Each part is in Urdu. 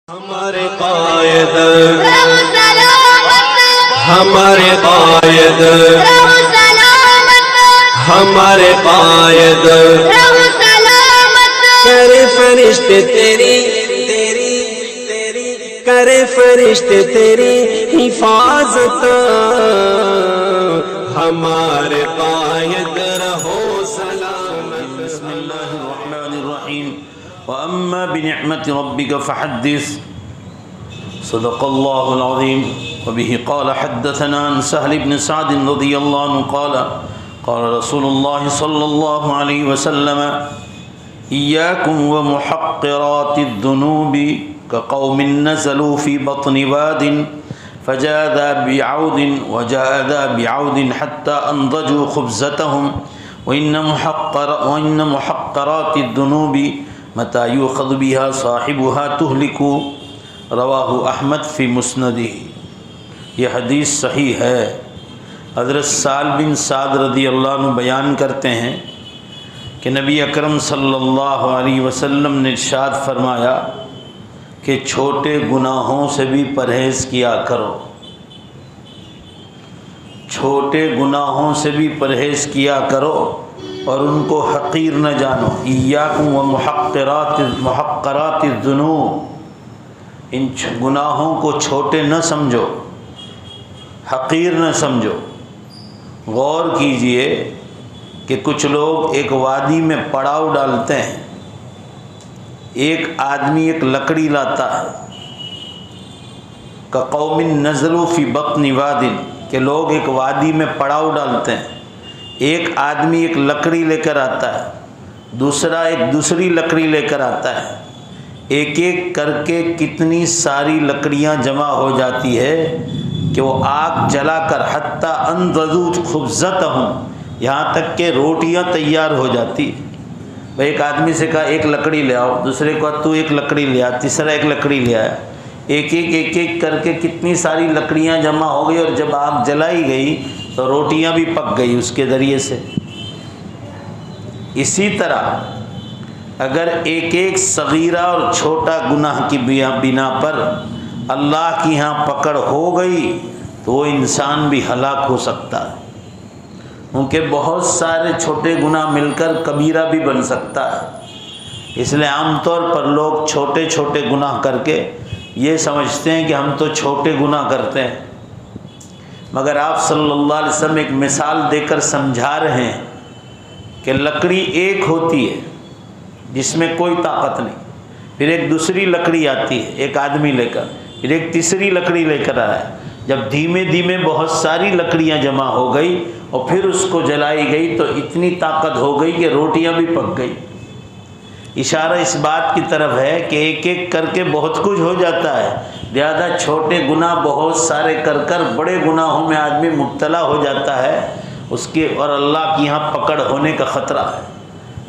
ہمارے قائد ہمارے قائد ہمارے قائد کرے فرشتے تیری کرے فرشتے تیری حفاظت ہمارے قائد رہو سلامت. بسم اللہ الرحمن الرحیم. وَأَمَّا بِنِعْمَةِ رَبِّكَ فَحَدِّثْ. صدق اللہ العظیم. وبه قال حدثنا عن سهل بن سعد رضی اللہ عنہ قال قال رسول اللہ صلی اللہ علیہ وسلم إياكم ومحقرات الذنوب كقوم نزلوا في بطن واد فجاء ذا بعود وجاء ذا بعود حتى أنضجوا خبزتهم وإن محقرات الذنوب متى يؤخذ بها صاحبها تهلك. رواہ احمد فی مسندہ. یہ حدیث صحیح ہے. حضرت سہل بن سعد رضی اللہ عنہ بیان کرتے ہیں کہ نبی اکرم صلی اللہ علیہ وسلم نے ارشاد فرمایا کہ چھوٹے گناہوں سے بھی پرہیز کیا کرو، چھوٹے گناہوں سے بھی پرہیز کیا کرو اور ان کو حقیر نہ جانو. ایاکم و محقرات الذنوب، ان گناہوں کو چھوٹے نہ سمجھو، حقیر نہ سمجھو. غور کیجئے کہ کچھ لوگ ایک وادی میں پڑاؤ ڈالتے ہیں. ایک آدمی ایک لکڑی لاتا ہے، کقوم نزلوا فی بطن واد، کہ لوگ ایک وادی میں پڑاؤ ڈالتے ہیں. ایک آدمی ایک لکڑی لے کر آتا ہے، دوسرا ایک دوسری لکڑی لے کر آتا ہے. ایک ایک کر کے کتنی ساری لکڑیاں جمع ہو جاتی ہے کہ وہ آگ جلا کر حتیٰ انضجوا خبزتہم، یہاں تک کہ روٹیاں تیار ہو جاتی. ایک آدمی سے کہا ایک لکڑی لے آؤ، دوسرے کو تو ایک لکڑی لے آ، تیسرا ایک لکڑی لے آیا. ایک ایک کر کے کتنی ساری لکڑیاں جمع ہو گئی اور جب آگ جلائی گئی تو روٹیاں بھی پک گئی اس کے ذریعے سے. اسی طرح اگر ایک ایک صغیرہ اور چھوٹا گناہ کی بنا پر اللہ کی ہاں پکڑ ہو گئی تو وہ انسان بھی ہلاک ہو سکتا ہے، کیونکہ بہت سارے چھوٹے گناہ مل کر کبیرہ بھی بن سکتا ہے. اس لیے عام طور پر لوگ چھوٹے چھوٹے گناہ کر کے یہ سمجھتے ہیں کہ ہم تو چھوٹے گناہ کرتے ہیں، مگر آپ صلی اللہ علیہ وسلم ایک مثال دے کر سمجھا رہے ہیں کہ لکڑی ایک ہوتی ہے جس میں کوئی طاقت نہیں، پھر ایک دوسری لکڑی آتی ہے ایک آدمی لے کر، پھر ایک تیسری لکڑی لے کر آیا. جب دھیمے دھیمے بہت ساری لکڑیاں جمع ہو گئی اور پھر اس کو جلائی گئی تو اتنی طاقت ہو گئی کہ روٹیاں بھی پک گئی. اشارہ اس بات کی طرف ہے کہ ایک ایک کر کے بہت کچھ ہو جاتا ہے، لہذا چھوٹے گناہ بہت سارے کر کر بڑے گناہوں میں آدمی مبتلا ہو جاتا ہے، اس کے اور اللہ کی یہاں پکڑ ہونے کا خطرہ ہے.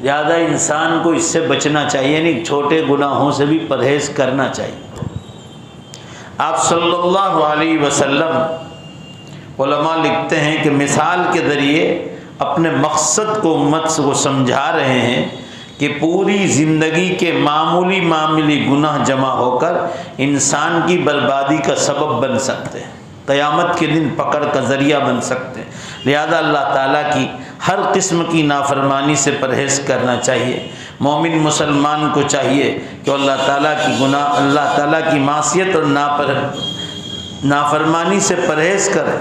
لہذا انسان کو اس سے بچنا چاہیے، یعنی چھوٹے گناہوں سے بھی پرہیز کرنا چاہیے. آپ صلی اللہ علیہ وسلم علماء لکھتے ہیں کہ مثال کے ذریعے اپنے مقصد کو امت کو سمجھا رہے ہیں کہ پوری زندگی کے معمولی گناہ جمع ہو کر انسان کی بربادی کا سبب بن سکتے ہیں، قیامت کے دن پکڑ کا ذریعہ بن سکتے ہیں. لہذا اللہ تعالیٰ کی ہر قسم کی نافرمانی سے پرہیز کرنا چاہیے. مومن مسلمان کو چاہیے کہ اللہ تعالیٰ کی معصیت اور نافرمانی سے پرہیز کرے،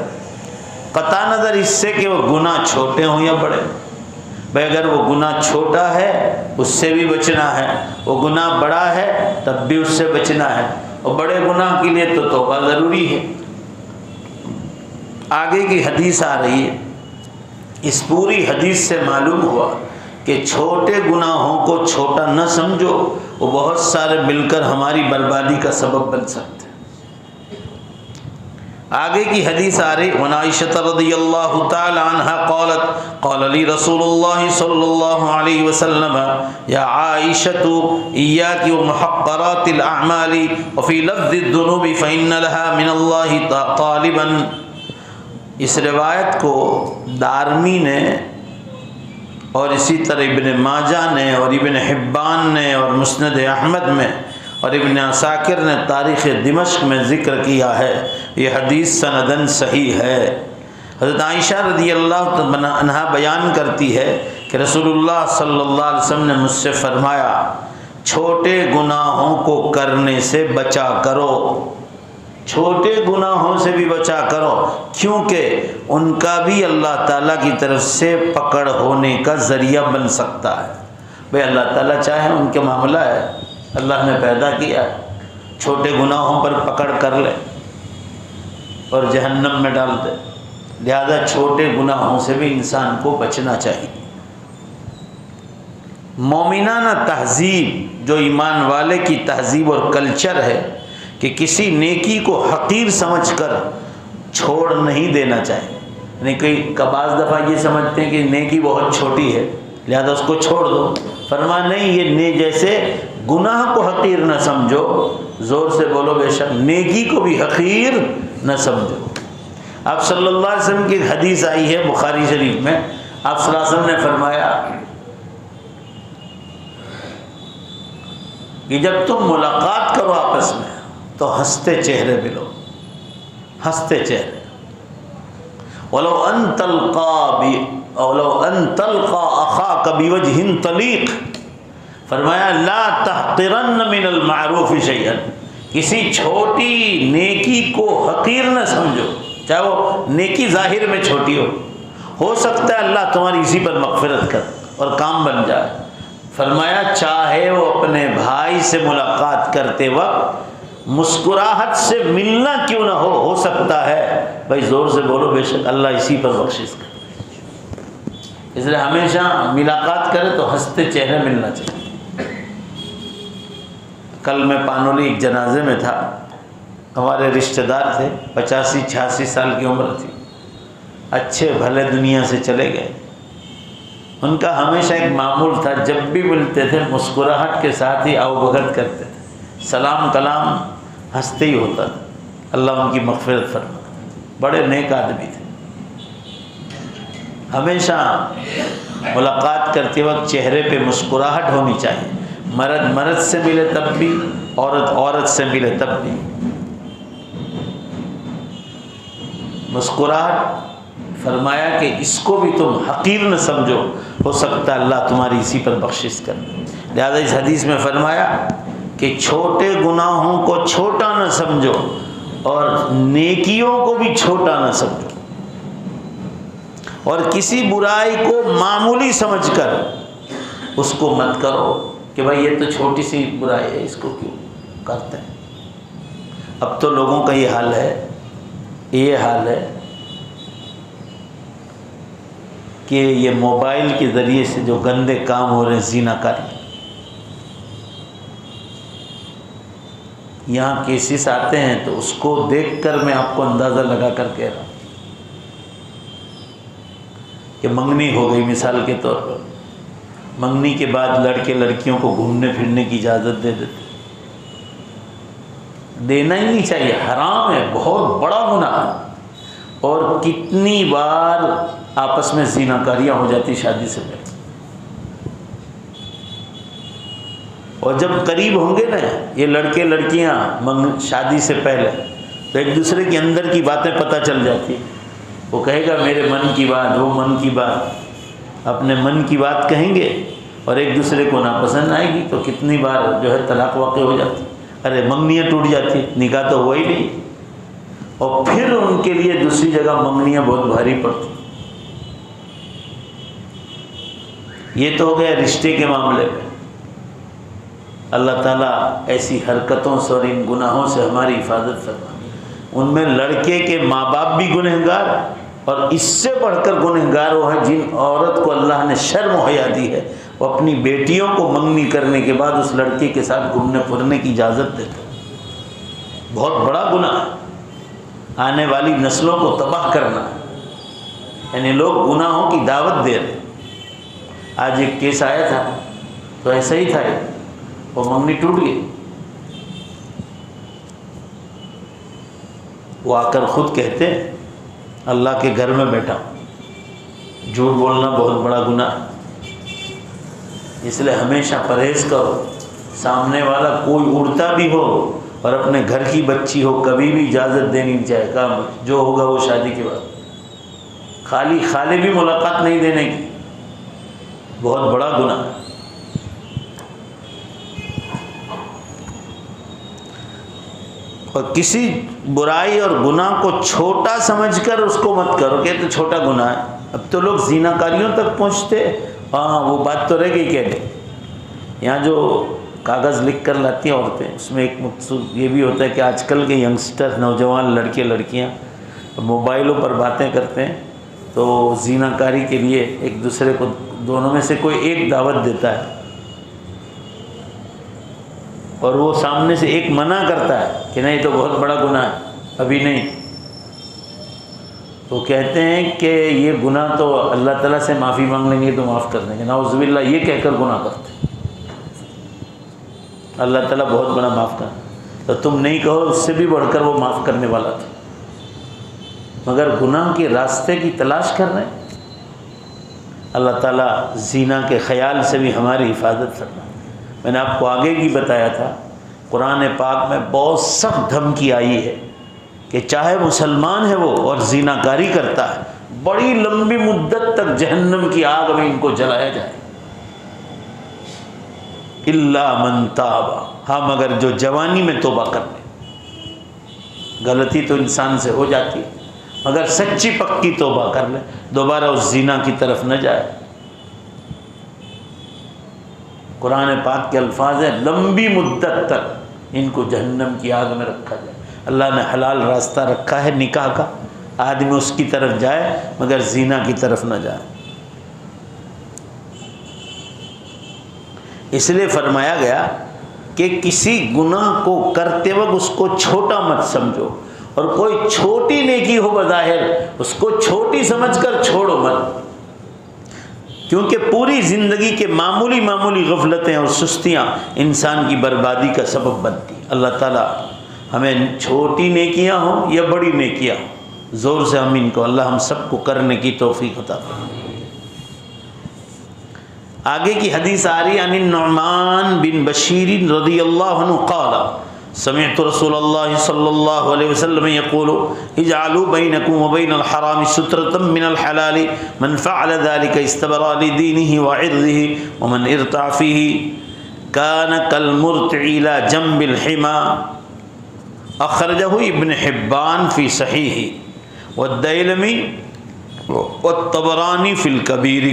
قطع نظر اس سے کہ وہ گناہ چھوٹے ہوں یا بڑے. بھائی اگر وہ گناہ چھوٹا ہے اس سے بھی بچنا ہے، وہ گناہ بڑا ہے تب بھی اس سے بچنا ہے، اور بڑے گناہ کے لیے تو توبہ ضروری ہے. آگے کی حدیث آ رہی ہے، اس پوری حدیث سے معلوم ہوا کہ چھوٹے گناہوں کو چھوٹا نہ سمجھو، وہ بہت سارے مل کر ہماری بربادی کا سبب بن سکتے ہیں. آگے کی حدیث آ رہی، وعن عائشہ رضی اللہ تعالی عنہا قالت قال لی رسول اللہ صلی اللہ علیہ وسلم یا عائشہ ایاک ومحقرات الاعمال وفی لفظ الذنوب فإن لها من اللہ طالبا. اس روایت کو دارمی نے اور اسی طرح ابن ماجہ نے اور ابن حبان نے اور مسند احمد میں اور ابن عساکر نے تاریخ دمشق میں ذکر کیا ہے، یہ حدیث سندن صحیح ہے۔ حضرت عائشہ رضی اللہ عنہا بیان کرتی ہے کہ رسول اللہ صلی اللہ علیہ وسلم نے مجھ سے فرمایا چھوٹے گناہوں کو کرنے سے بچا کرو، چھوٹے گناہوں سے بھی بچا کرو، کیونکہ ان کا بھی اللہ تعالیٰ کی طرف سے پکڑ ہونے کا ذریعہ بن سکتا ہے۔ بھئی اللہ تعالیٰ چاہے ان کے معاملہ ہے، اللہ نے پیدا کیا ہے، چھوٹے گناہوں پر پکڑ کر لے اور جہنم میں ڈال دے، لہذا چھوٹے گناہوں سے بھی انسان کو بچنا چاہیے۔ مومنانہ تہذیب جو ایمان والے کی تہذیب اور کلچر ہے کہ کسی نیکی کو حقیر سمجھ کر چھوڑ نہیں دینا چاہیے، یعنی کئی بعض دفعہ یہ سمجھتے ہیں کہ نیکی بہت چھوٹی ہے لہذا اس کو چھوڑ دو، فرمایا نہیں، یہ جیسے گناہ کو حقیر نہ سمجھو، زور سے بولو بے شک، نیکی کو بھی حقیر نہ سمجھو۔ آپ صلی اللہ علیہ وسلم کی ایک حدیث آئی ہے بخاری شریف میں، آپ صلی اللہ علیہ وسلم نے فرمایا کہ جب تم ملاقات کرو آپس میں تو ہنستے چہرے ملو، ہنستے چہرے۔ وَلَوْ أَن تَلْقَى أَخَاكَ بِوَجْهٍ طَلِيقٍ، فرمایا لا تحقرن من المعروف شیئا، کسی چھوٹی نیکی کو حقیر نہ سمجھو، چاہے وہ نیکی ظاہر میں چھوٹی ہو سکتا ہے اللہ تمہاری اسی پر مغفرت کر اور کام بن جائے۔ فرمایا چاہے وہ اپنے بھائی سے ملاقات کرتے وقت مسکراہٹ سے ملنا کیوں نہ ہو سکتا ہے، بھائی زور سے بولو بے شک اللہ اسی پر بخشش کرے۔ اس لیے ہمیشہ ملاقات کرے تو ہنستے چہرے ملنا چاہیے۔ کل میں پانولی ایک جنازے میں تھا، ہمارے رشتہ دار تھے، 85-86 سال کی عمر تھی، اچھے بھلے دنیا سے چلے گئے۔ ان کا ہمیشہ ایک معمول تھا، جب بھی ملتے تھے مسکراہٹ کے ساتھ ہی آؤ بھگت کرتے تھے، سلام کلام ہنستے ہی ہوتا تھا، اللہ ان کی مغفرت فرمائے، بڑے نیک آدمی تھے۔ ہمیشہ ملاقات کرتے وقت چہرے پہ مسکراہٹ ہونی چاہیے، مرد مرد سے ملے تب بھی، عورت عورت سے ملے تب بھی مسکراہٹ۔ فرمایا کہ اس کو بھی تم حقیر نہ سمجھو، ہو سکتا ہے اللہ تمہاری اسی پر بخشش کرے۔ لہذا اس حدیث میں فرمایا کہ چھوٹے گناہوں کو چھوٹا نہ سمجھو اور نیکیوں کو بھی چھوٹا نہ سمجھو، اور کسی برائی کو معمولی سمجھ کر اس کو مت کرو کہ بھائی یہ تو چھوٹی سی برائی ہے، اس کو کیوں کرتے ہیں۔ اب تو لوگوں کا یہ حال ہے کہ یہ موبائل کے ذریعے سے جو گندے کام ہو رہے ہیں، زنا کاری، یہاں کیسز آتے ہیں تو اس کو دیکھ کر میں آپ کو اندازہ لگا کر کہہ رہا ہوں کہ منگنی ہو گئی، مثال کے طور پر منگنی کے بعد لڑکے لڑکیوں کو گھومنے پھرنے کی اجازت دے دیتے، دینا ہی نہیں چاہیے، حرام ہے، بہت بڑا گناہ ہے۔ اور کتنی بار آپس میں زنا کاریاں ہو جاتی شادی سے پہلے، اور جب قریب ہوں گے نا یہ لڑکے لڑکیاں شادی سے پہلے تو ایک دوسرے کے اندر کی باتیں پتہ چل جاتی، وہ کہے گا میرے من کی بات، وہ من کی بات، اپنے من کی بات کہیں گے اور ایک دوسرے کو ناپسند آئے گی تو کتنی بار جو ہے طلاق واقع ہو جاتی، ارے منگنیاں ٹوٹ جاتی، نکاح تو ہوا ہی نہیں، اور پھر ان کے لیے دوسری جگہ منگنیاں بہت بھاری پڑتی۔ یہ تو ہو گیا رشتے کے معاملے میں۔ اللہ تعالیٰ ایسی حرکتوں سے اور ان گناہوں سے ہماری حفاظت فرمائے۔ ان میں لڑکے کے ماں باپ بھی گنہگار، اور اس سے بڑھ کر گنہگار وہ ہیں جن عورت کو اللہ نے شرم و حیا دی ہے، وہ اپنی بیٹیوں کو منگنی کرنے کے بعد اس لڑکے کے ساتھ گھومنے پھرنے کی اجازت دیتے، بہت بڑا گناہ ہے، آنے والی نسلوں کو تباہ کرنا ہے، یعنی لوگ گناہوں کی دعوت دے رہے۔ آج ایک کیس آیا تھا تو ایسا ہی تھا، وہ منگنی ٹوٹ گئی، وہ آ کر خود کہتے ہیں اللہ کے گھر میں بیٹھا ہوں، جھوٹ بولنا بہت بڑا گناہ ہے، اس لیے ہمیشہ پرہیز کرو، سامنے والا کوئی اڑتا بھی ہو اور اپنے گھر کی بچی ہو کبھی بھی اجازت دینی نہیں چاہے، کہا جو ہوگا وہ شادی کے بعد، خالی بھی ملاقات نہیں دینے کی، بہت بڑا گناہ ہے۔ اور کسی برائی اور گناہ کو چھوٹا سمجھ کر اس کو مت کرو کہ تو چھوٹا گناہ ہے۔ اب تو لوگ زنا کاریوں تک پہنچتے، ہاں وہ بات تو رہ گئی کہنے۔ یہاں جو کاغذ لکھ کر لاتی ہیں عورتیں، اس میں ایک مقصود یہ بھی ہوتا ہے کہ آج کل کے ینگسٹر نوجوان لڑکے لڑکیاں موبائلوں پر باتیں کرتے ہیں، تو زنا کاری کے لیے ایک دوسرے کو دونوں میں سے کوئی ایک دعوت دیتا ہے اور وہ سامنے سے ایک منع کرتا ہے کہ نہیں تو بہت بڑا گناہ ہے، ابھی نہیں۔ تو کہتے ہیں کہ یہ گناہ تو اللہ تعالیٰ سے معافی مانگ لیں گے تو معاف کر دیں گے، نعوذ باللہ یہ کہہ کر گناہ کرتے ہیں۔ اللہ تعالیٰ بہت بڑا معاف کر، تو تم نہیں کہو، اس سے بھی بڑھ کر وہ معاف کرنے والا تھا، مگر گناہ کے راستے کی تلاش کر رہے ہیں۔ اللہ تعالیٰ زنا کے خیال سے بھی ہماری حفاظت کرنا۔ میں نے آپ کو آگے بھی بتایا تھا، قرآن پاک میں بہت سخت دھمکی آئی ہے کہ چاہے مسلمان ہے وہ اور زنا کاری کرتا ہے، بڑی لمبی مدت تک جہنم کی آگ میں ان کو جلایا جائے، الا من تاب، ہاں مگر جو جوانی میں توبہ کر لے۔ غلطی تو انسان سے ہو جاتی ہے، مگر سچی پکی توبہ کر لے، دوبارہ اس زنا کی طرف نہ جائے۔ قرآن پاک کے الفاظ ہیں لمبی مدت تک ان کو جہنم کی آگ میں رکھا جائے۔ اللہ نے حلال راستہ رکھا ہے نکاح کا، آدمی اس کی طرف جائے مگر زنا کی طرف نہ جائے۔ اس لیے فرمایا گیا کہ کسی گناہ کو کرتے وقت اس کو چھوٹا مت سمجھو، اور کوئی چھوٹی نیکی ہو بظاہر اس کو چھوٹی سمجھ کر چھوڑو مت، کیونکہ پوری زندگی کے معمولی غفلتیں اور سستیاں انسان کی بربادی کا سبب بنتی۔ اللہ تعالیٰ ہمیں چھوٹی نیکیاں ہوں یا بڑی نیکیاں ہوں، زور سے ہم ان کو، اللہ ہم سب کو کرنے کی توفیق عطا فرمائے۔ آگے کی حدیث آ رہی ہے، عن النعمان بن بشیر رضی اللہ عنہ قال سمعت رسول اللہ صلی اللہ علیہ وسلم یقول اجعلوا بینکم وبین الحرام سترة من الحلال من فعل ذلك استبرأ لدینہ وعرضہ ومن ارتع فیہ کان کالمرتع الى جنب الحمى اخرجہ ابن حبان فی صحیح والدیلمی والطبرانی فی الکبیر۔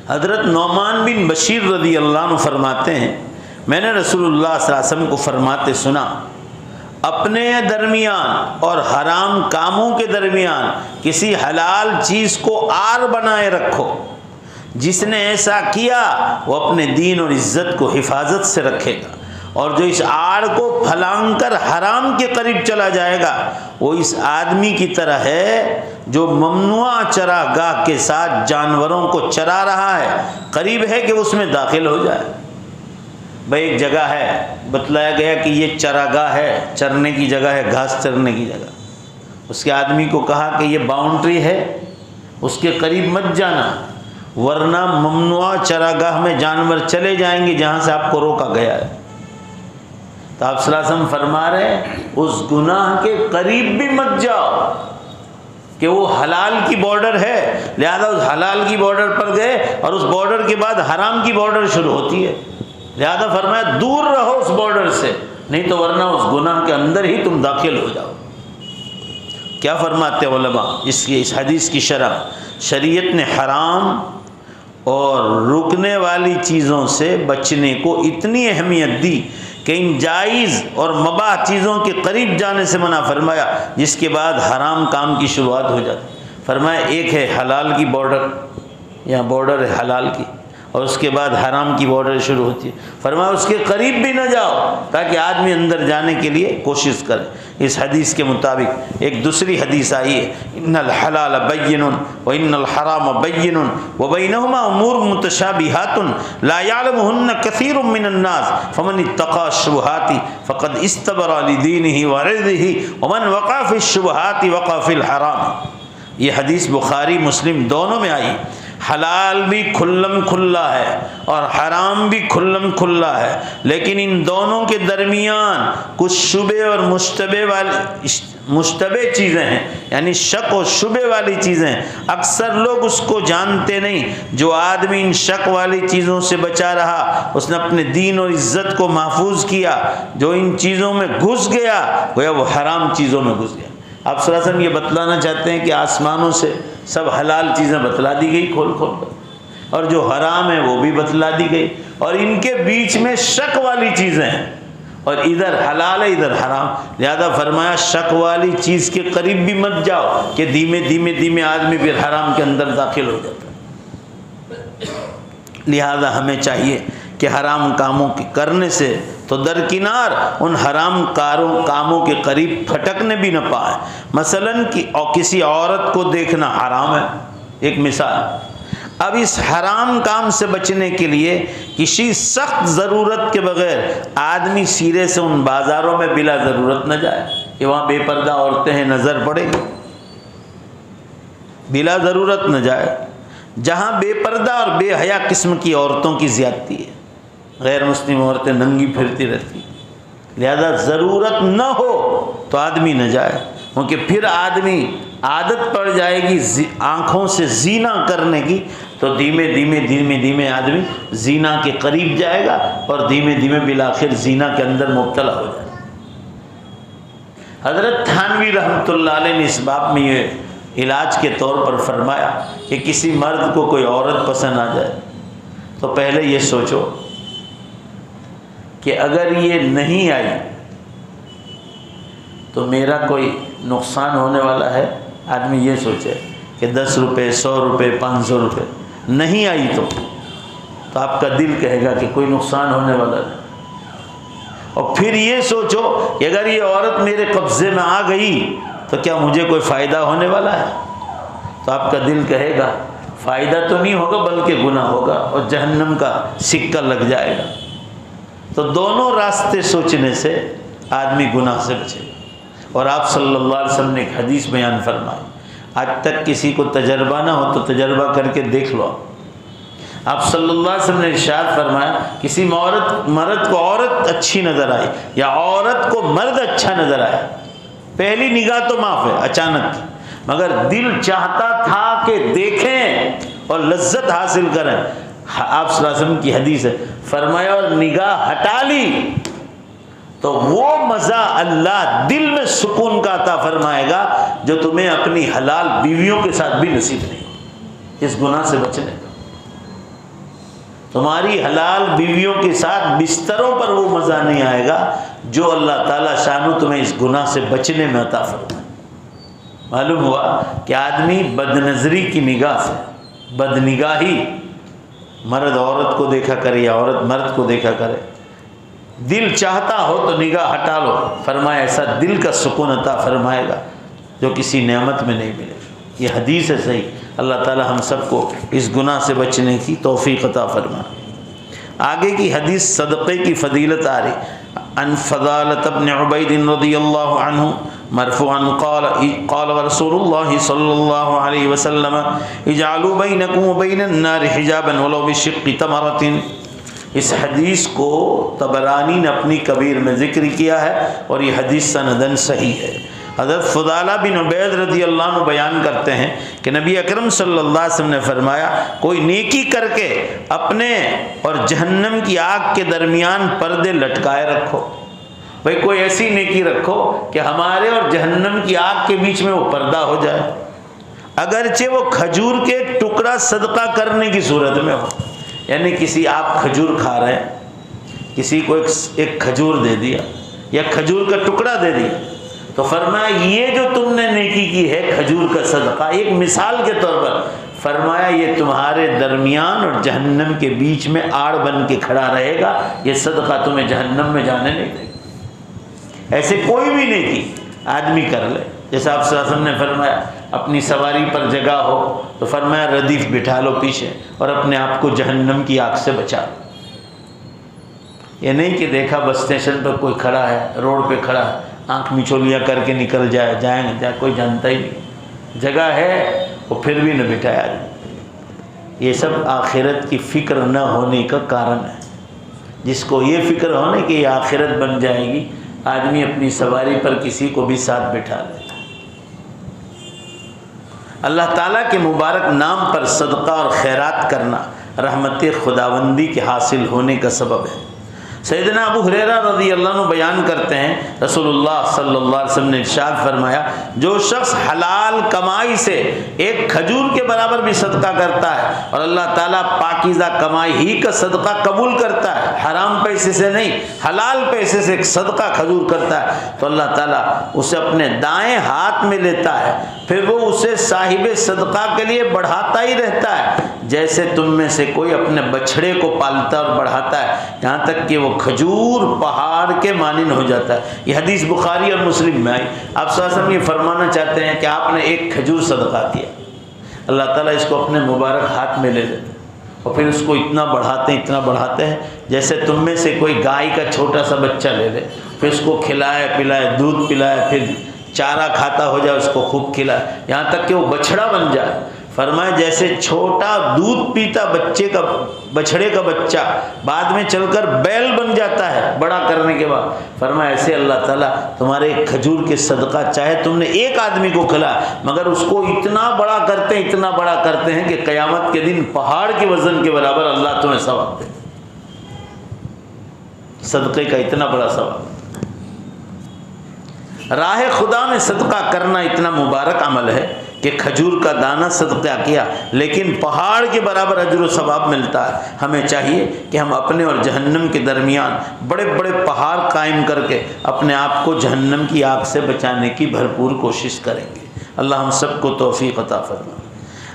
حضرت نعمان بن بشیر رضی اللہ عنہ فرماتے ہیں میں نے رسول اللہ صلی اللہ علیہ وسلم کو فرماتے سنا، اپنے درمیان اور حرام کاموں کے درمیان کسی حلال چیز کو آر بنائے رکھو، جس نے ایسا کیا وہ اپنے دین اور عزت کو حفاظت سے رکھے گا، اور جو اس آڑ کو پھلانگ کر حرام کے قریب چلا جائے گا وہ اس آدمی کی طرح ہے جو ممنوع چراگاہ کے ساتھ جانوروں کو چرا رہا ہے، قریب ہے کہ اس میں داخل ہو جائے۔ بھائی ایک جگہ ہے، بتلایا گیا کہ یہ چراگاہ ہے، چرنے کی جگہ ہے، گھاس چرنے کی جگہ، اس کے آدمی کو کہا کہ یہ باؤنڈری ہے، اس کے قریب مت جانا ورنہ ممنوع چراگاہ میں جانور چلے جائیں گے جہاں سے آپ کو روکا گیا ہے۔ تو آپ صلی اللہ علیہ وسلم فرما رہے ہیں اس گناہ کے قریب بھی مت جاؤ کہ وہ حلال کی بارڈر ہے، لہذا اس حلال کی بارڈر پر گئے اور اس بارڈر کے بعد حرام کی بارڈر شروع ہوتی ہے، لہذا فرمایا دور رہو اس بارڈر سے، نہیں تو ورنہ اس گناہ کے اندر ہی تم داخل ہو جاؤ۔ کیا فرماتے علماء اس حدیث کی شرح؟ شریعت نے حرام اور رکنے والی چیزوں سے بچنے کو اتنی اہمیت دی کہ ان جائز اور مباح چیزوں کے قریب جانے سے منع فرمایا، جس کے بعد حرام کام کی شروعات ہو جاتی۔ فرمایا ایک ہے حلال کی بارڈر، یہاں بارڈر ہے حلال کی، اور اس کے بعد حرام کی بارڈر شروع ہوتی ہے۔ فرمایا اس کے قریب بھی نہ جاؤ تاکہ آدمی اندر جانے کے لیے کوشش کرے۔ اس حدیث کے مطابق ایک دوسری حدیث آئی ہے، ان الحلال بین وان الحرام بین وبینہما امور متشابہات لا یعلمہن کثیر من الناس فمن اتقى الشبہات فقد استبرأ لدینہ وعرضہ ومن وقع فی الشبہات وقع فی الحرام۔ یہ حدیث بخاری مسلم دونوں میں آئی۔ حلال بھی کھلم کھلا ہے اور حرام بھی کھلم کھلا ہے، لیکن ان دونوں کے درمیان کچھ شبہ اور مشتبہ چیزیں ہیں، یعنی شک و شبہ والی چیزیں۔ اکثر لوگ اس کو جانتے نہیں۔ جو آدمی ان شک والی چیزوں سے بچا رہا، اس نے اپنے دین اور عزت کو محفوظ کیا۔ جو ان چیزوں میں گھس گیا گویا وہ حرام چیزوں میں گھس گیا۔ آپ صلی اللہ علیہ وسلم یہ بتلانا چاہتے ہیں کہ آسمانوں سے سب حلال چیزیں بتلا دی گئی کھول کھول کر، اور جو حرام ہے وہ بھی بتلا دی گئی، اور ان کے بیچ میں شک والی چیزیں ہیں، اور ادھر حلال ہے ادھر حرام۔ لہذا فرمایا شک والی چیز کے قریب بھی مت جاؤ کہ دھیمے دھیمے دھیمے آدمی پھر حرام کے اندر داخل ہو جاتا ہے۔ لہذا ہمیں چاہیے کہ حرام کاموں کے کرنے سے تو درکنار ان حرام کاموں کے قریب پھٹکنے بھی نہ پائے۔ مثلاً کسی عورت کو دیکھنا حرام ہے، ایک مثال۔ اب اس حرام کام سے بچنے کے لیے کسی سخت ضرورت کے بغیر آدمی سیرے سے ان بازاروں میں بلا ضرورت نہ جائے کہ وہاں بے پردہ عورتیں ہیں نظر پڑے گی، بلا ضرورت نہ جائے۔ جہاں بے پردہ اور بے حیا قسم کی عورتوں کی زیادتی ہے، غیر مسلم عورتیں ننگی پھرتی رہتی، لہذا ضرورت نہ ہو تو آدمی نہ جائے، کیونکہ پھر آدمی عادت پڑ جائے گی آنکھوں سے زینا کرنے کی، تو دھیمے دھیمے دھیمے دھیمے آدمی زینا کے قریب جائے گا اور دھیمے دھیمے بالآخر زینا کے اندر مبتلا ہو جائے گا۔ حضرت تھانوی رحمۃ اللہ علیہ نے اس باب میں یہ علاج کے طور پر فرمایا کہ کسی مرد کو کوئی عورت پسند آ جائے تو پہلے یہ سوچو کہ اگر یہ نہیں آئی تو میرا کوئی نقصان ہونے والا ہے۔ آدمی یہ سوچے کہ 10 روپے 100 روپے 500 روپے نہیں آئی تو آپ کا دل کہے گا کہ کوئی نقصان ہونے والا نہیں۔ اور پھر یہ سوچو کہ اگر یہ عورت میرے قبضے میں آ گئی تو کیا مجھے کوئی فائدہ ہونے والا ہے؟ تو آپ کا دل کہے گا فائدہ تو نہیں ہوگا بلکہ گناہ ہوگا اور جہنم کا سکہ لگ جائے گا۔ تو دونوں راستے سوچنے سے آدمی گناہ سے بچے گا۔ اور آپ صلی اللہ علیہ وسلم نے ایک حدیث بیان فرمائی، آج تک کسی کو تجربہ نہ ہو تو تجربہ کر کے دیکھ لو۔ آپ صلی اللہ علیہ وسلم نے ارشاد فرمایا کسی مرد کو عورت اچھی نظر آئی یا عورت کو مرد اچھا نظر آیا، پہلی نگاہ تو معاف ہے اچانک کی، مگر دل چاہتا تھا کہ دیکھیں اور لذت حاصل کریں۔ آپ صلی اللہ علیہ وسلم کی حدیث ہے، فرمایا اور نگاہ ہٹا لی تو وہ مزہ اللہ دل میں سکون کا عطا فرمائے گا جو تمہیں اپنی حلال بیویوں کے ساتھ بھی نصیب نہیں ہو۔ اس گناہ سے بچنے کا تمہاری حلال بیویوں کے ساتھ بستروں پر وہ مزہ نہیں آئے گا جو اللہ تعالیٰ شانو تمہیں اس گناہ سے بچنے میں عطا فرمائے۔ معلوم ہوا کہ آدمی بد نظری کی نگاہ سے، بد نگاہی، مرد عورت کو دیکھا کرے یا عورت مرد کو دیکھا کرے، دل چاہتا ہو تو نگاہ ہٹا لو، فرمایا ایسا دل کا سکون عطا فرمائے گا جو کسی نعمت میں نہیں ملے گا۔ یہ حدیث ہے صحیح۔ اللہ تعالی ہم سب کو اس گناہ سے بچنے کی توفیق عطا فرمائے۔ آگے کی حدیث صدقے کی فضیلت آ رہی۔ عن فضالۃ بن عبید رضی اللہ عنہ مرفوعا قال رسول اللہ صلی اللہ علیہ وسلم اجعلوا بینکم وبین النار حجابا ولو بشق تمرۃ۔ اس حدیث کو طبرانی نے اپنی کبیر میں ذکر کیا ہے اور یہ حدیث سندن صحیح ہے۔ حضرت فضالہ بن عبید رضی اللہ عنہ بیان کرتے ہیں کہ نبی اکرم صلی اللہ علیہ وسلم نے فرمایا کوئی نیکی کر کے اپنے اور جہنم کی آگ کے درمیان پردے لٹکائے رکھو۔ بھئی کوئی ایسی نیکی رکھو کہ ہمارے اور جہنم کی آگ کے بیچ میں وہ پردہ ہو جائے، اگرچہ وہ کھجور کے ٹکڑا صدقہ کرنے کی صورت میں ہو۔ یعنی کسی آپ کھجور کھا رہے ہیں، کسی کو ایک کھجور دے دیا یا کھجور کا ٹکڑا دے دیا، تو فرمایا یہ جو تم نے نیکی کی ہے کھجور کا صدقہ، ایک مثال کے طور پر فرمایا یہ تمہارے درمیان اور جہنم کے بیچ میں آڑ بن کے کھڑا رہے گا، یہ صدقہ تمہیں جہنم میں جانے نہیں دے گا۔ ایسے کوئی بھی نیکی آدمی کر لے، جیسا آپ صلی اللہ علیہ وسلم نے فرمایا اپنی سواری پر جگہ ہو تو فرمایا ردیف بٹھا لو پیچھے اور اپنے آپ کو جہنم کی آگ سے بچا لو۔ یہ نہیں کہ دیکھا بس اسٹیشن پر کوئی کھڑا ہے، روڈ پہ کھڑا ہے، آنکھ مچولیاں کر کے نکل جائیں کوئی جانتا ہی نہیں، جگہ ہے وہ پھر بھی نہ بٹھایا جائے۔ یہ سب آخرت کی فکر نہ ہونے کا کارن ہے۔ جس کو یہ فکر ہونے کہ یہ آخرت بن جائے گی، آدمی اپنی سواری پر کسی کو بھی ساتھ بٹھا لیتا۔ اللہ تعالیٰ کے مبارک نام پر صدقہ اور خیرات کرنا رحمت خداوندی کے حاصل ہونے کا سبب ہے۔ سیدنا ابو ہریرہ رضی اللہ عنہ بیان کرتے ہیں، رسول اللہ صلی اللہ علیہ وسلم نے ارشاد فرمایا، جو شخص حلال کمائی سے ایک کھجور کے برابر بھی صدقہ کرتا ہے اور اللہ تعالیٰ پاکیزہ کمائی ہی کا صدقہ قبول کرتا ہے، حرام پیسے سے نہیں، حلال پیسے سے ایک صدقہ کھجور کرتا ہے، تو اللہ تعالیٰ اسے اپنے دائیں ہاتھ میں لیتا ہے، پھر وہ اسے صاحب صدقہ کے لیے بڑھاتا ہی رہتا ہے، جیسے تم میں سے کوئی اپنے بچھڑے کو پالتا اور بڑھاتا ہے، یہاں تک کہ وہ کھجور پہاڑ کے مانند ہو جاتا ہے۔ یہ حدیث بخاری اور مسلم میں آئی۔ آپ صلی اللہ علیہ وسلم یہ فرمانا چاہتے ہیں کہ آپ نے ایک کھجور صدقہ کیا، اللہ تعالیٰ اس کو اپنے مبارک ہاتھ میں لے لیتے ہیں اور پھر اس کو اتنا بڑھاتے ہیں جیسے تم میں سے کوئی گائے کا چھوٹا سا بچہ لے لے، پھر اس کو کھلائے پلائے، دودھ پلائے، پھر چارہ کھاتا ہو جائے، اس کو خوب کھلائے، یہاں تک کہ وہ بچھڑا بن جائے۔ فرمایا جیسے چھوٹا دودھ پیتا بچھڑے کا بچہ بعد میں چل کر بیل بن جاتا ہے بڑا کرنے کے بعد، فرمایا ایسے اللہ تعالیٰ تمہارے ایک کھجور کے صدقہ چاہے تم نے ایک آدمی کو کھلایا مگر اس کو اتنا بڑا کرتے ہیں کہ قیامت کے دن پہاڑ کے وزن کے برابر اللہ تمہیں ثواب دے۔ صدقے کا اتنا بڑا ثواب۔ راہ خدا میں صدقہ کرنا اتنا مبارک عمل ہے کہ کھجور کا دانہ صدقہ کیا لیکن پہاڑ کے برابر اجر و ثواب ملتا ہے۔ ہمیں چاہیے کہ ہم اپنے اور جہنم کے درمیان بڑے بڑے پہاڑ قائم کر کے اپنے آپ کو جہنم کی آگ سے بچانے کی بھرپور کوشش کریں گے۔ اللہ ہم سب کو توفیق عطا فرمائے۔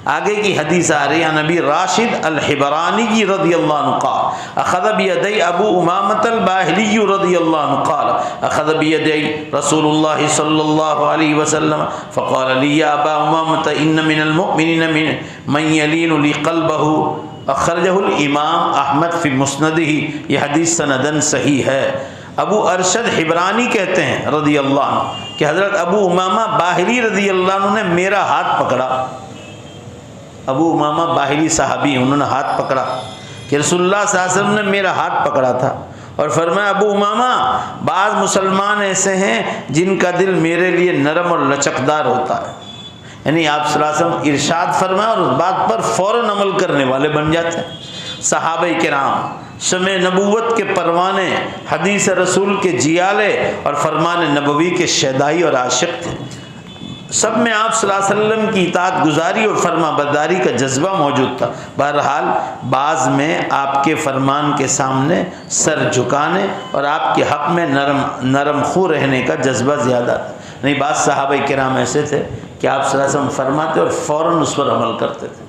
آگے کی حدیث آ رہی ہے، نبی راشد الحبرانی رضی اللہ عنہ قال اخذ بیدی ابو امامۃ الباہلی رضی اللہ عنہ قال اخذ بیدی رسول اللہ صلی اللہ علیہ وسلم فقال لی یا ابا امامۃ ان من المؤمنین من یلین لی قلبہ، اخرجہ الامام احمد فی مسندہ۔ یہ حدیث سندن صحیح ہے۔ ابو ارشد حبرانی کہتے ہیں رضی اللہ عنہ کہ حضرت ابو امامہ باہلی رضی اللہ عنہ نے میرا ہاتھ پکڑا۔ ابو امامہ باہلی صحابی، انہوں نے ہاتھ پکڑا کہ رسول اللہ صلی اللہ علیہ وسلم نے میرا ہاتھ پکڑا تھا اور فرمایا ابو امامہ بعض مسلمان ایسے ہیں جن کا دل میرے لیے نرم اور لچکدار ہوتا ہے، یعنی آپ صلی اللہ علیہ وسلم ارشاد فرمایا اور اس بات پر فوراً عمل کرنے والے بن جاتے ہیں۔ صحابہ کرام شمع نبوت کے پروانے، حدیث رسول کے جیالے اور فرمان نبوی کے شیدائی اور عاشق تھے۔ سب میں آپ صلی اللہ علیہ وسلم کی اطاعت گزاری اور فرما برداری کا جذبہ موجود تھا۔ بہرحال بعض میں آپ کے فرمان کے سامنے سر جھکانے اور آپ کے حق میں نرم خو رہنے کا جذبہ زیادہ تھا۔ نہیں، بعض صحابہ کرام ایسے تھے کہ آپ صلی اللہ علیہ وسلم فرماتے اور فوراً اس پر عمل کرتے تھے،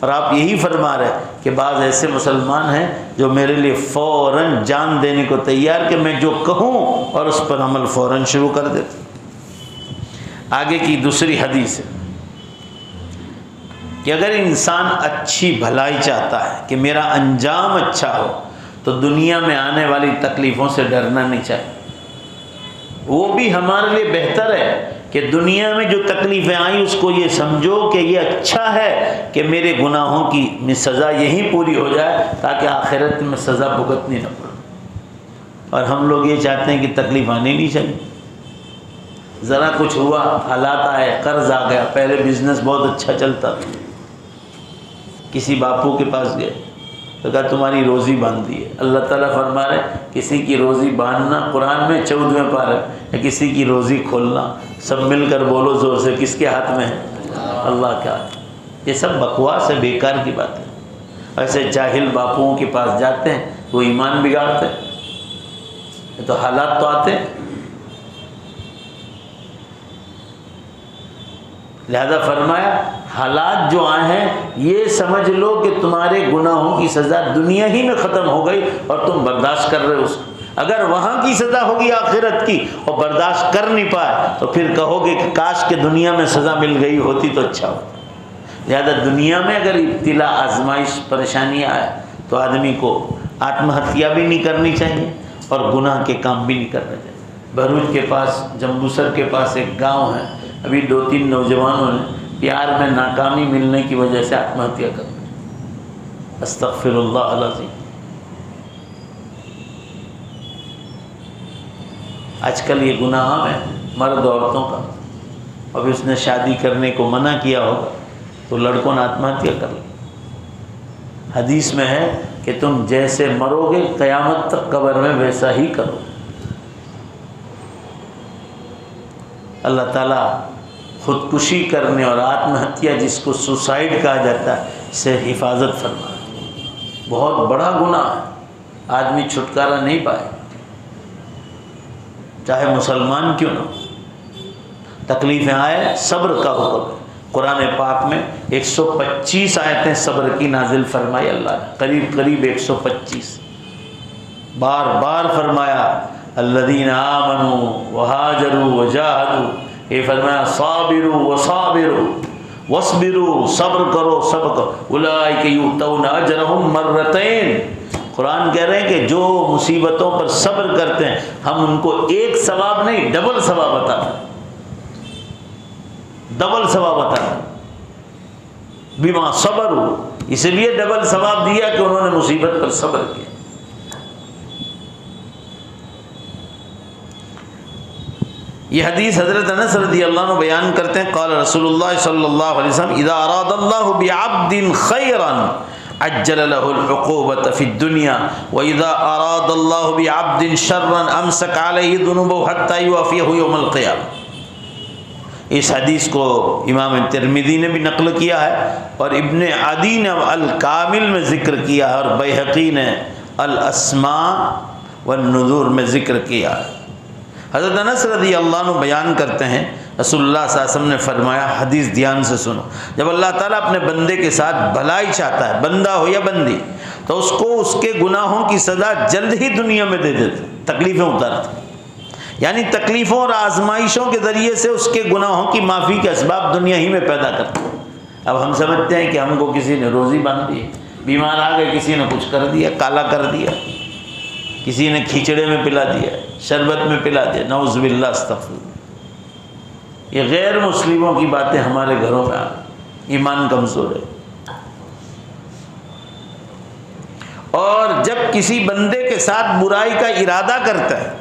اور آپ یہی فرما رہے کہ بعض ایسے مسلمان ہیں جو میرے لیے فوراً جان دینے کو تیار کہ میں جو کہوں اور اس پر عمل فوراً شروع کر دیتے۔ آگے کی دوسری حدیث ہے کہ اگر انسان اچھی بھلائی چاہتا ہے کہ میرا انجام اچھا ہو تو دنیا میں آنے والی تکلیفوں سے ڈرنا نہیں چاہیے۔ وہ بھی ہمارے لیے بہتر ہے کہ دنیا میں جو تکلیفیں آئیں اس کو یہ سمجھو کہ یہ اچھا ہے کہ میرے گناہوں کی سزا یہیں پوری ہو جائے تاکہ آخرت میں سزا بھگتنی نہ پڑے۔ اور ہم لوگ یہ چاہتے ہیں کہ تکلیف آنی نہیں چاہیے۔ ذرا کچھ ہوا، حالات آئے، قرض آ گیا، پہلے بزنس بہت اچھا چلتا تھا، کسی باپو کے پاس گئے تو کہا تمہاری روزی باندھ دی ہے۔ اللہ تعالیٰ فرما رہے کسی کی روزی باندھنا قرآن میں 14ویں پارہ ہے، کسی کی روزی کھولنا، سب مل کر بولو زور سے، کس کے ہاتھ میں ہے؟ اللہ کے ہاتھ۔ یہ سب بکواس ہے، بیکار کی بات ہے۔ ایسے جاہل باپوؤں کے پاس جاتے ہیں وہ ایمان بگاڑتے ہیں، تو حالات تو آتے ہیں۔ لہذا فرمایا حالات جو آئے ہیں یہ سمجھ لو کہ تمہارے گناہوں کی سزا دنیا ہی میں ختم ہو گئی اور تم برداشت کر رہے ہو اس کو۔ اگر وہاں کی سزا ہوگی آخرت کی اور برداشت کر نہیں پائے تو پھر کہو گے کہ کاش کہ دنیا میں سزا مل گئی ہوتی تو اچھا ہوتا۔ لہذا دنیا میں اگر ابتلا، آزمائش، پریشانی آئے تو آدمی کو آتم ہتیا بھی نہیں کرنی چاہیے اور گناہ کے کام بھی نہیں کرنے چاہیے۔ بھروچ کے پاس، جمبوسر کے پاس ایک گاؤں ہے، ابھی 2-3 نوجوانوں نے پیار میں ناکامی ملنے کی وجہ سے آتم ہتیا کر دی۔ استغفر اللہ العظیم۔ آج کل یہ گناہ عام ہے مرد عورتوں کا۔ ابھی اس نے شادی کرنے کو منع کیا ہوگا تو لڑکوں نے آتم ہتیا کر لی۔ حدیث میں ہے کہ تم جیسے مرو گے قیامت تک قبر میں ویسا ہی کرو۔ اللہ تعالیٰ خودکشی کرنے اور آتم ہتیا جس کو سوسائڈ کہا جاتا ہے سے حفاظت فرمائے۔ بہت بڑا گناہ ہے، آدمی چھٹکارا نہیں پائے، چاہے مسلمان کیوں نہ ہو۔ تکلیفیں آئے صبر کا حکم ہے۔ قرآن پاک میں 125 آیتیں صبر کی نازل فرمائی اللہ نے، قریب 125 بار بار فرمایا الذین آمنوا وہاجروا وجاہدوا، یہ فرمایا صابروا وصابروا واصبروا، صبر کرو صبر کرو، اولئک یؤتون اجرہم مرتین۔ قرآن کہہ رہے ہیں کہ جو مصیبتوں پر صبر کرتے ہیں ہم ان کو ایک ثواب نہیں ڈبل ثواب عطا کریں، ڈبل ثواب عطا کریں۔ بما صبروا، اس لیے ڈبل ثواب دیا کہ انہوں نے مصیبت پر صبر کیا۔ یہ حدیث حضرت انس رضی اللہ عنہ بیان کرتے ہیں قال رسول اللہ صلی اللہ علیہ وسلم اذا اراد اللہ بعبد خیرا عجل له العقوبة في الدنيا واذا اراد الله بعبد شرا امسك عليه ذنوبه حتى يوافيه يوم القيامة۔ اس حدیث کو امام ترمذی نے بھی نقل کیا ہے اور ابن عدی نے الکامل میں ذکر کیا ہے اور بیہقی نے الاسماء والنذور میں ذکر کیا ہے۔ حضرت انس رضی اللہ عنہ بیان کرتے ہیں رسول اللہ صلی اللہ علیہ وسلم نے فرمایا، حدیث دھیان سے سنو، جب اللہ تعالیٰ اپنے بندے کے ساتھ بھلائی چاہتا ہے، بندہ ہو یا بندی، تو اس کو اس کے گناہوں کی سزا جلد ہی دنیا میں دے دیتے، تکلیفیں اتارتے، یعنی تکلیفوں اور آزمائشوں کے ذریعے سے اس کے گناہوں کی معافی کے اسباب دنیا ہی میں پیدا کرتے۔ اب ہم سمجھتے ہیں کہ ہم کو کسی نے روزی باندھ دی، بیمار آ گئے، کسی نے کچھ کر دیا، کالا کر دیا، کسی نے کھچڑے میں پلا دیا، شربت میں پلا دیا، نعوذ باللہ استغفر اللہ۔ یہ غیر مسلموں کی باتیں ہمارے گھروں میں آ، ایمان کمزور ہے۔ اور جب کسی بندے کے ساتھ برائی کا ارادہ کرتا ہے،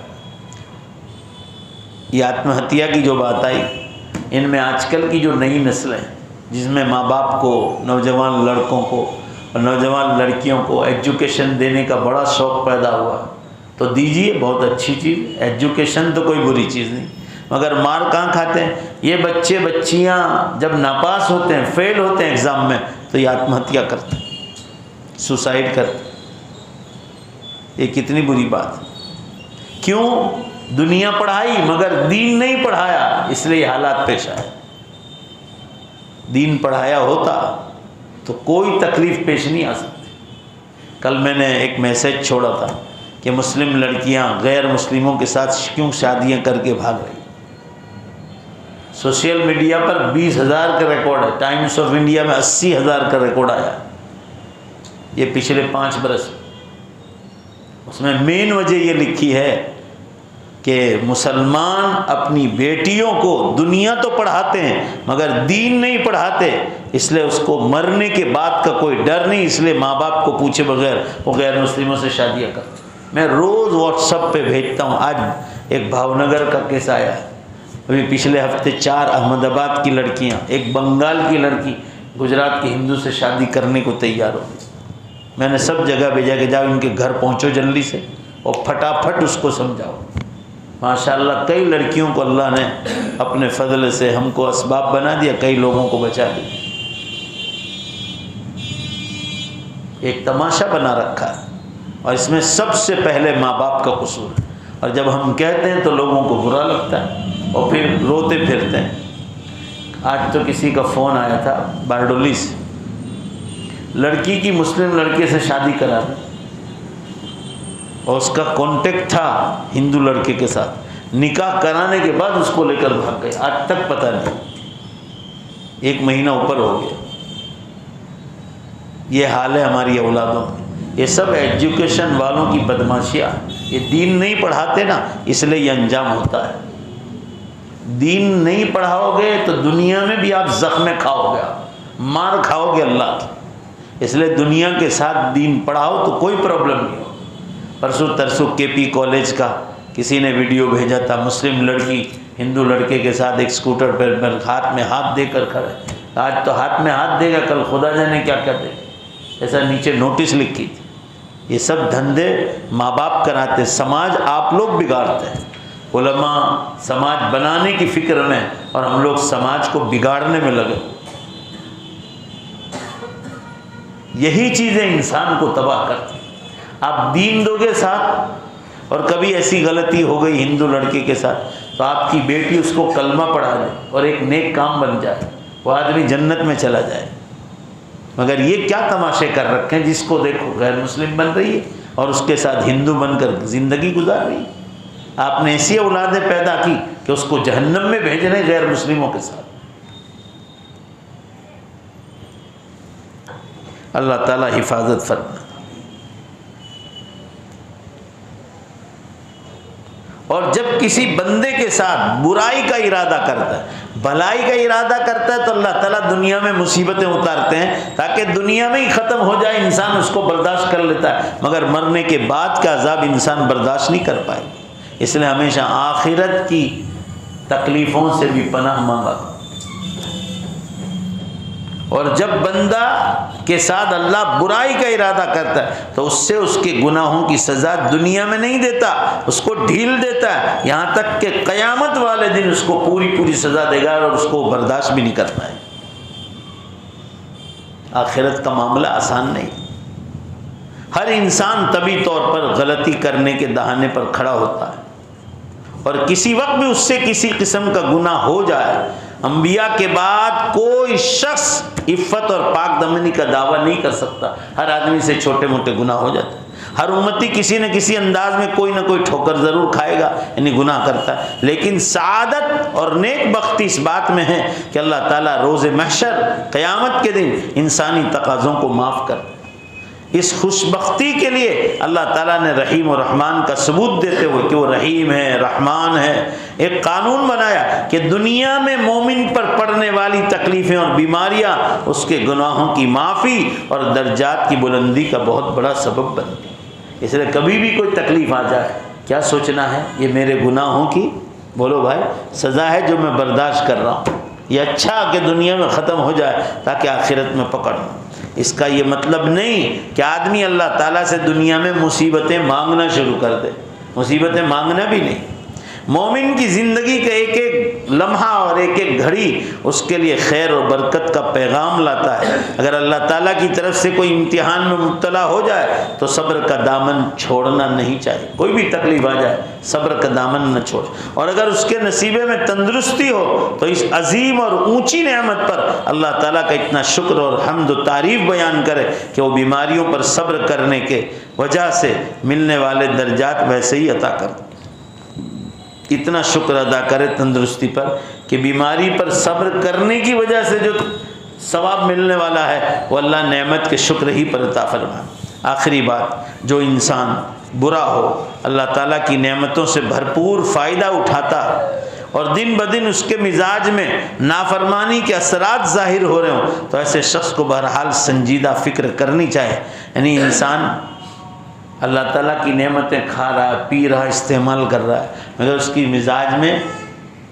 یہ آتم ہتیا کی جو بات آئی، ان میں آج کل کی جو نئی نسلیں جس میں ماں باپ کو، نوجوان لڑکوں کو اور نوجوان لڑکیوں کو ایجوکیشن دینے کا بڑا شوق پیدا ہوا، تو دیجیے، بہت اچھی چیز، ایجوکیشن تو کوئی بری چیز نہیں، مگر مار کہاں کھاتے ہیں یہ بچے بچیاں؟ جب ناپاس ہوتے ہیں، فیل ہوتے ہیں ایگزام میں، تو یہ آتم ہتیا کرتے ہیں، سوسائڈ کرتے ہیں۔ یہ کتنی بری بات ہے۔ کیوں؟ دنیا پڑھائی مگر دین نہیں پڑھایا، اس لیے یہ حالات پیش آئے۔ دین پڑھایا ہوتا تو کوئی تکلیف پیش نہیں آ سکتی۔ کل میں نے ایک میسج چھوڑا تھا کہ مسلم لڑکیاں غیر مسلموں کے ساتھ کیوں شادیاں کر کے بھاگ رہی۔ سوشل میڈیا پر 20,000 کا ریکارڈ ہے، ٹائمز آف انڈیا میں 80,000 کا ریکارڈ آیا، یہ پچھلے 5 برس۔ اس میں مین وجہ یہ لکھی ہے کہ مسلمان اپنی بیٹیوں کو دنیا تو پڑھاتے ہیں مگر دین نہیں پڑھاتے، اس لیے اس کو مرنے کے بعد کا کوئی ڈر نہیں، اس لیے ماں باپ کو پوچھے بغیر وہ غیر مسلموں سے شادیاں کرتے۔ میں روز واٹس ایپ پہ بھیجتا ہوں۔ آج ایک بھاونگر کا کیس آیا ہے، ابھی پچھلے ہفتے 4 احمد آباد کی لڑکیاں، ایک بنگال کی لڑکی گجرات کے ہندو سے شادی کرنے کو تیار ہو۔ میں نے سب جگہ بھیجا کہ جاؤ ان کے گھر پہنچو جلدی سے اور پھٹافٹ اس کو سمجھاؤ۔ ماشاءاللہ کئی لڑکیوں کو اللہ نے اپنے فضل سے ہم کو اسباب بنا دیا، کئی لوگوں کو بچا دیا۔ ایک تماشا بنا رکھا ہے اور اس میں سب سے پہلے ماں باپ کا قصور ہے، اور جب ہم کہتے ہیں تو لوگوں کو برا لگتا ہے اور پھر روتے پھرتے ہیں۔ آج تو کسی کا فون آیا تھا بارڈولی سے، لڑکی کی مسلم لڑکے سے شادی کرا دی اور اس کا کانٹیکٹ تھا ہندو لڑکے کے ساتھ، نکاح کرانے کے بعد اس کو لے کر بھاگ گئے، آج تک پتہ نہیں، 1 مہینہ اوپر ہو گیا۔ یہ حال ہے ہماری اولادوں میں۔ یہ سب ایجوکیشن والوں کی بدماشیاں، یہ دین نہیں پڑھاتے نا، اس لیے یہ انجام ہوتا ہے۔ دین نہیں پڑھاؤ گے تو دنیا میں بھی آپ زخم کھاؤ گے، مار کھاؤ گے اللہ کی۔ اس لیے دنیا کے ساتھ دین پڑھاؤ تو کوئی پرابلم نہیں ہو۔ پرسوں ترسوں کے پی کالج کا کسی نے ویڈیو بھیجا تھا، مسلم لڑکی ہندو لڑکے کے ساتھ ایک اسکوٹر پر ہاتھ میں ہاتھ دے کر کھڑے، آج تو ہاتھ میں ہاتھ دے گا، کل خدا جانے کیا کر دے گا، ایسا نیچے نوٹس لکھی تھی۔ یہ سب دھندے ماں باپ کراتے، سماج آپ لوگ بگاڑتے ہیں۔ علماء سماج بنانے کی فکر میں اور ہم لوگ سماج کو بگاڑنے میں لگے۔ یہی چیزیں انسان کو تباہ کرتی۔ آپ دین دو گے ساتھ، اور کبھی ایسی غلطی ہو گئی ہندو لڑکے کے ساتھ تو آپ کی بیٹی اس کو کلمہ پڑھا دے اور ایک نیک کام بن جائے، وہ آدمی جنت میں چلا جائے۔ مگر یہ کیا تماشے کر رکھے ہیں، جس کو دیکھو غیر مسلم بن رہی ہے اور اس کے ساتھ ہندو بن کر زندگی گزار رہی ہے۔ آپ نے ایسی اولادیں پیدا کی کہ اس کو جہنم میں بھیج رہے غیر مسلموں کے ساتھ۔ اللہ تعالیٰ حفاظت فرمائے۔ اور جب کسی بندے کے ساتھ برائی کا ارادہ کرتا ہے، بھلائی کا ارادہ کرتا ہے، تو اللہ تعالیٰ دنیا میں مصیبتیں اتارتے ہیں تاکہ دنیا میں ہی ختم ہو جائے، انسان اس کو برداشت کر لیتا ہے، مگر مرنے کے بعد کا عذاب انسان برداشت نہیں کر پائے۔ اس لیے ہمیشہ آخرت کی تکلیفوں سے بھی پناہ مانگا۔ اور جب بندہ کے ساتھ اللہ برائی کا ارادہ کرتا ہے تو اس سے اس کے گناہوں کی سزا دنیا میں نہیں دیتا، اس کو ڈھیل دیتا ہے، یہاں تک کہ قیامت والے دن اس کو پوری سزا دے گا اور اس کو برداشت بھی نہیں کر پائے۔ آخرت کا معاملہ آسان نہیں۔ ہر انسان طبی طور پر غلطی کرنے کے دہانے پر کھڑا ہوتا ہے، اور کسی وقت بھی اس سے کسی قسم کا گناہ ہو جائے، انبیاء کے بعد کوئی شخص عفت اور پاک دامنی کا دعویٰ نہیں کر سکتا۔ ہر آدمی سے چھوٹے موٹے گناہ ہو جاتے ہیں، ہر امتی کسی نہ کسی انداز میں کوئی نہ کوئی ٹھوکر ضرور کھائے گا، یعنی گناہ کرتا ہے۔ لیکن سعادت اور نیک بختی اس بات میں ہے کہ اللہ تعالیٰ روز محشر قیامت کے دن انسانی تقاضوں کو معاف کر۔ اس خوش بختی کے لیے اللہ تعالیٰ نے رحیم و رحمان کا ثبوت دیتے ہوئے کہ وہ رحیم ہے، رحمان ہے، ایک قانون بنایا کہ دنیا میں مومن پر پڑنے والی تکلیفیں اور بیماریاں اس کے گناہوں کی معافی اور درجات کی بلندی کا بہت بڑا سبب بنتی ہے۔ اس لیے کبھی بھی کوئی تکلیف آ جائے کیا سوچنا ہے، یہ میرے گناہوں کی بولو بھائی سزا ہے جو میں برداشت کر رہا ہوں، یہ اچھا کہ دنیا میں ختم ہو جائے تاکہ آخرت میں پکڑ لوں۔ اس کا یہ مطلب نہیں کہ آدمی اللہ تعالیٰ سے دنیا میں مصیبتیں مانگنا شروع کر دے، مصیبتیں مانگنا بھی نہیں۔ مومن کی زندگی کا ایک ایک لمحہ اور ایک ایک گھڑی اس کے لیے خیر اور برکت کا پیغام لاتا ہے۔ اگر اللہ تعالیٰ کی طرف سے کوئی امتحان میں مبتلا ہو جائے تو صبر کا دامن چھوڑنا نہیں چاہیے، کوئی بھی تکلیف آ جائے صبر کا دامن نہ چھوڑ۔ اور اگر اس کے نصیبے میں تندرستی ہو تو اس عظیم اور اونچی نعمت پر اللہ تعالیٰ کا اتنا شکر اور حمد و تعریف بیان کرے کہ وہ بیماریوں پر صبر کرنے کے وجہ سے ملنے والے درجات ویسے ہی عطا کر، اتنا شکر ادا کرے تندرستی پر کہ بیماری پر صبر کرنے کی وجہ سے جو ثواب ملنے والا ہے وہ اللہ نعمت کے شکر ہی پر عطا فرمائے۔ آخری بات، جو انسان برا ہو، اللہ تعالیٰ کی نعمتوں سے بھرپور فائدہ اٹھاتا اور دن بدن اس کے مزاج میں نافرمانی کے اثرات ظاہر ہو رہے ہوں تو ایسے شخص کو بہرحال سنجیدہ فکر کرنی چاہیے۔ یعنی انسان اللہ تعالیٰ کی نعمتیں کھا رہا ہے، پی رہا ہے، استعمال کر رہا ہے، مگر اس کی مزاج میں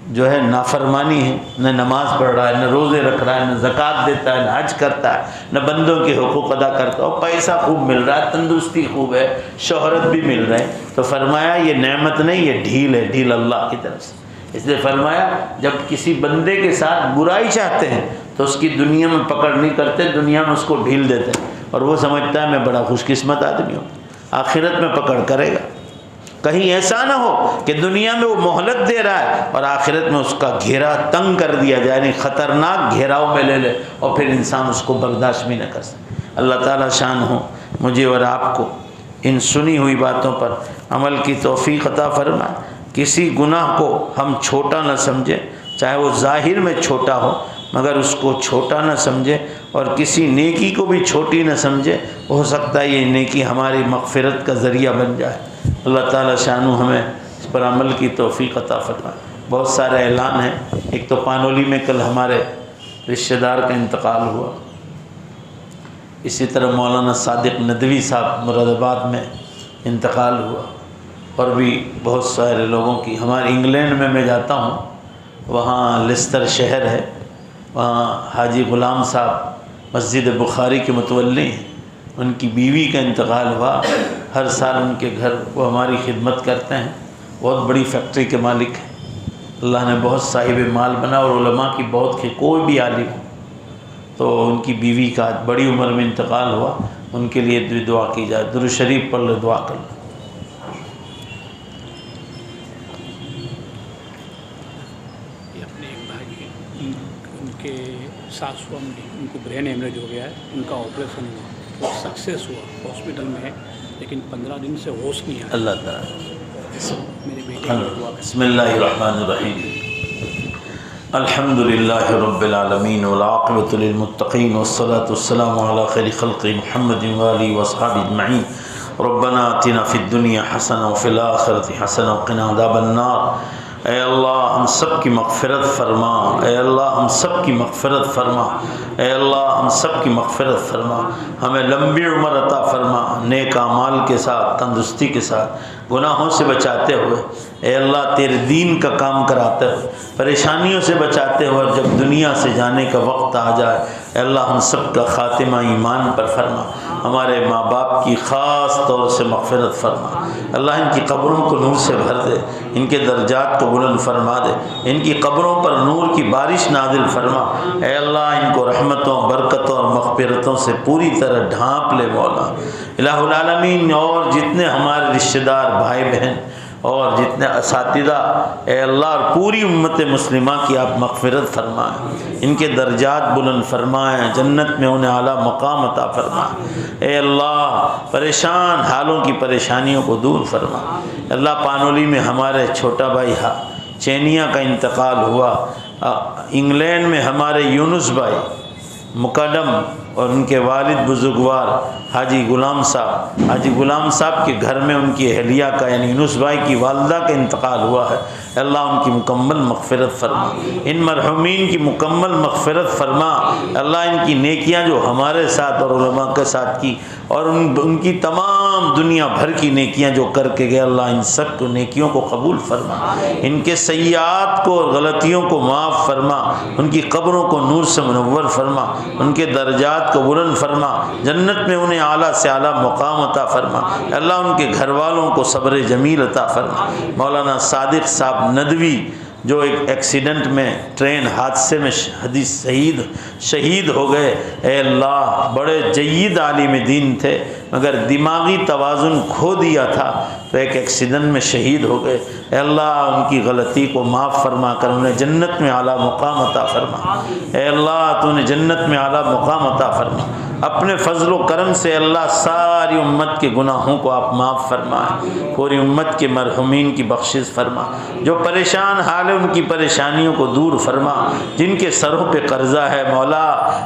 جو ہے نافرمانی ہے، نہ نماز پڑھ رہا ہے، نہ روزے رکھ رہا ہے، نہ زکوٰۃ دیتا ہے، نہ حج کرتا ہے، نہ بندوں کے حقوق ادا کرتا ہے، اور پیسہ خوب مل رہا ہے، تندرستی خوب ہے، شہرت بھی مل رہے ہیں، تو فرمایا یہ نعمت نہیں، یہ ڈھیل ہے، ڈھیل اللہ کی طرف سے۔ اس لیے فرمایا جب کسی بندے کے ساتھ برائی چاہتے ہیں تو اس کی دنیا میں پکڑ نہیں کرتے، دنیا میں اس کو ڈھیل دیتے ہیں، اور وہ سمجھتا ہے میں بڑا خوش قسمت آدمی ہوں، آخرت میں پکڑ کرے گا۔ کہیں ایسا نہ ہو کہ دنیا میں وہ مہلت دے رہا ہے اور آخرت میں اس کا گھیرا تنگ کر دیا جائے، یعنی خطرناک گھیراؤ میں لے لے اور پھر انسان اس کو برداشت بھی نہ کر سکے۔ اللہ تعالیٰ شان ہو مجھے اور آپ کو ان سنی ہوئی باتوں پر عمل کی توفیق عطا فرمائے۔ کسی گناہ کو ہم چھوٹا نہ سمجھیں، چاہے وہ ظاہر میں چھوٹا ہو، مگر اس کو چھوٹا نہ سمجھے، اور کسی نیکی کو بھی چھوٹی نہ سمجھے، ہو سکتا ہے یہ نیکی ہماری مغفرت کا ذریعہ بن جائے۔ اللہ تعالیٰ شانو ہمیں اس پر عمل کی توفیق عطا فرمائے۔ بہت سارے اعلان ہیں۔ ایک تو پانولی میں کل ہمارے رشتہ دار کا انتقال ہوا، اسی طرح مولانا صادق ندوی صاحب مراد آباد میں انتقال ہوا، اور بھی بہت سارے لوگوں کی. ہمارے انگلینڈ میں جاتا ہوں، وہاں لیسٹر شہر ہے، وہاں حاجی غلام صاحب مسجد بخاری کے متولی ہیں، ان کی بیوی کا انتقال ہوا. ہر سال ان کے گھر وہ ہماری خدمت کرتے ہیں. بہت بڑی فیکٹری کے مالک ہیں. اللہ نے بہت صاحب مال بنا، اور علماء کی بہت کوئی بھی عالم ہو تو ان کی بیوی کا بڑی عمر میں انتقال ہوا. ان کے لیے بھی دعا کی جائے. درود شریف پڑھ لے، دعا کر لیں. اپنے ایک بھائی ان کے ساسو ان کو برین ہیمریج ہو گیا ہے، ان کا آپریشن ہوا، وہ سکسیس ہوا، ہاسپٹل میں ہے، لیکن 15 دن سے ہوش نہیں آیا. اللہ تعالیٰ. میرے بیٹے کی دعا کریں. بسم اللہ الرحمن الرحیم. الحمد للہ رب العالمین والعاقبۃ للمتقین والصلاة والسلام علی خیر خلق محمد وآلہ وصحبہ اجمعین. ربنا آتنا فی الدنیا حسنہ وفی الآخرۃ حسنہ وقنا عذاب النار. اے اللہ ہم سب کی مغفرت فرما. اے اللہ ہم سب کی مغفرت فرما. اے اللہ ہم سب کی مغفرت فرما. ہمیں لمبی عمر عطا فرما، نیک اعمال کے ساتھ، تندرستی کے ساتھ، گناہوں سے بچاتے ہوئے. اے اللہ تیرے دین کا کام کراتے ہوئے، پریشانیوں سے بچاتے ہوئے، جب دنیا سے جانے کا وقت آ جائے اے اللہ ہم سب کا خاتمہ ایمان پر فرما. ہمارے ماں باپ کی خاص طور سے مغفرت فرما. اللہ ان کی قبروں کو نور سے بھر دے، ان کے درجات کو بلند فرما دے، ان کی قبروں پر نور کی بارش نازل فرما. اے اللہ ان کو رحمتوں، برکتوں اور مغفرتوں سے پوری طرح ڈھانپ لے مولا الہ العالمین. اور جتنے ہمارے رشتہ دار بھائی بہن اور جتنے اساتذہ اے اللہ اور پوری امت مسلمہ کی آپ مغفرت فرمائیں، ان کے درجات بلند فرمائیں، جنت میں انہیں اعلیٰ مقام عطا فرمائیں. اے اللہ پریشان حالوں کی پریشانیوں کو دور فرما. اللہ پانولی میں ہمارے چھوٹا بھائی چینیا کا انتقال ہوا. انگلینڈ میں ہمارے یونس بھائی مقدم اور ان کے والد بزرگوار حاجی غلام صاحب کے گھر میں ان کی اہلیہ کا یعنی یونس بھائی کی والدہ کا انتقال ہوا ہے. اللہ ان کی مکمل مغفرت فرما، ان مرحومین کی مکمل مغفرت فرما. اللہ ان کی نیکیاں جو ہمارے ساتھ اور علماء کے ساتھ کی اور ان کی تمام دنیا بھر کی نیکیاں جو کر کے گئے، اللہ ان سب کو نیکیوں کو قبول فرما. ان کے سیئات کو اور غلطیوں کو معاف فرما. ان کی قبروں کو نور سے منور فرما. ان کے درجات کو بلند فرما. جنت میں انہیں اعلیٰ سے اعلیٰ مقام عطا فرما. اللہ ان کے گھر والوں کو صبر جمیل عطا فرما. مولانا صادق صاحب ندوی جو ایک ایکسیڈنٹ میں ٹرین حادثے میں شہید ہو گئے، اے اللہ بڑے جید عالم دین تھے مگر دماغی توازن کھو دیا تھا تو ایک ایکسیڈنٹ میں شہید ہو گئے. اے اللہ ان کی غلطی کو معاف فرما کر انہیں جنت میں اعلیٰ مقام عطا فرما. اے اللہ تو انہیں جنت میں اعلیٰ مقام عطا فرما. اپنے فضل و کرم سے اللہ ساری امت کے گناہوں کو آپ معاف فرمائیں. پوری امت کے مرحومین کی بخشش فرما. جو پریشان حال ہے ان کی پریشانیوں کو دور فرما. جن کے سروں پہ قرضہ ہے مولا